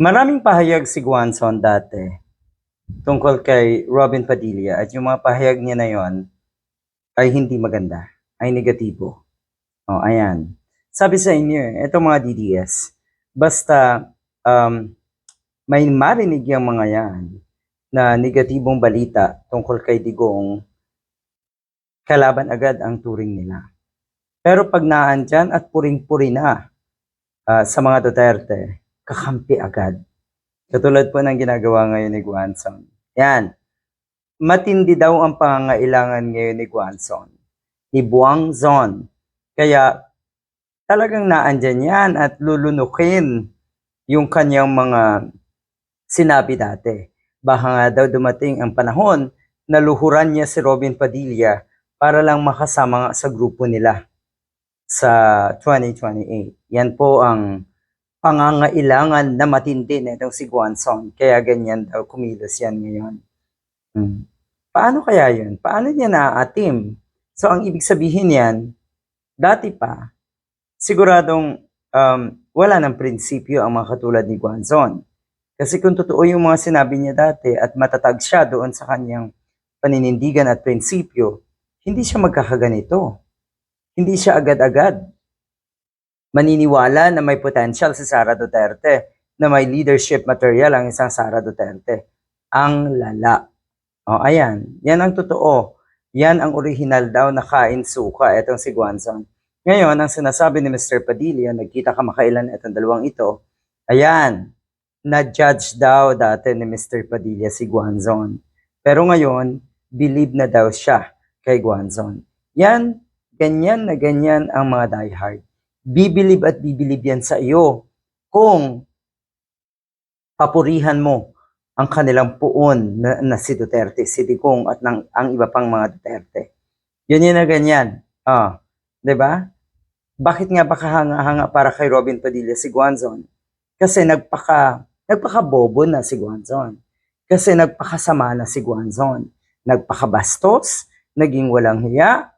Maraming pahayag si Guanzon dati tungkol kay Robin Padilla at yung mga pahayag niya na yon ay hindi maganda, ay negatibo. O, ayan. Sabi sa inyo, itong mga DDS, basta um, may marinig yung mga yan na negatibong balita tungkol kay Digong, kalaban agad ang turing nila. Pero pag naandyan at puring-puri na sa mga Duterte, kakampi agad. Katulad po ng ginagawa ngayon ni Guanzon. Yan. Matindi daw ang pangangailangan ngayon ni Guanzon, ni Buang Zon. Kaya talagang naandyan yan at lulunukin yung kanyang mga sinabi dati. Baka nga daw dumating ang panahon na luhuran niya si Robin Padilla para lang makasama nga sa grupo nila sa 2028. Yan po ang pangangailangan na matindi na itong si Guanzon. Kaya ganyan daw kumilos yan ngayon. Paano kaya yun? Paano niya naaatim? So ang ibig sabihin yan, dati pa, siguradong wala ng prinsipyo ang mga katulad ni Guanzon. Kasi kung totoo yung mga sinabi niya dati at matatag siya doon sa kanyang paninindigan at prinsipyo, hindi siya magkakaganito. Hindi siya agad-agad maniniwala na may potential si Sara Duterte, na may leadership material ang isang Sara Duterte. Ang lala. O, ayan. Yan ang totoo. Yan ang original daw na kain suka, etong si Guanzon. Ngayon, ang sinasabi ni Mr. Padilla, nagkita kamakailan itong dalawang ito, ayan, na-judge daw dati ni Mr. Padilla si Guanzon. Pero ngayon, believe na daw siya kay Guanzon. Yan, ganyan na ganyan ang mga diehard. Bibilib at bibilib yan sa iyo kung papurihan mo ang kanilang puon na si Duterte, si Digong at ang iba pang mga Duterte. Yun na ganyan. Diba? Bakit nga baka hanga-hanga para kay Robin Padilla si Guanzon? Kasi nagpaka-bobo na si Guanzon. Kasi nagpakasama na si Guanzon. Nagpakabastos, naging walang hiya,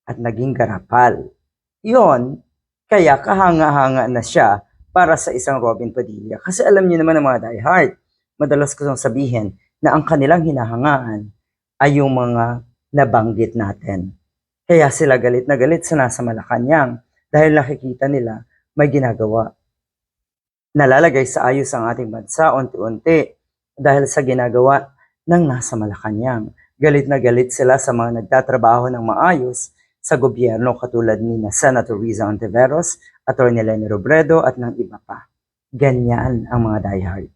at naging garapal. Yon, kaya kahanga-hanga na siya para sa isang Robin Padilla. Kasi alam niyo naman ang mga diehard, madalas ko sabihin na ang kanilang hinahangaan ay yung mga nabanggit natin. Kaya sila galit na galit sa nasa Malacanang dahil nakikita nila may ginagawa. Nalalagay sa ayos ang ating bansa unti-unti dahil sa ginagawa ng nasa Malacanang. Galit na galit sila sa mga nagtatrabaho ng maayos sa gobyerno katulad ni Senator Riza Ontiveros, Atty. Leni Robredo at ng iba pa. Ganyan ang mga diehard.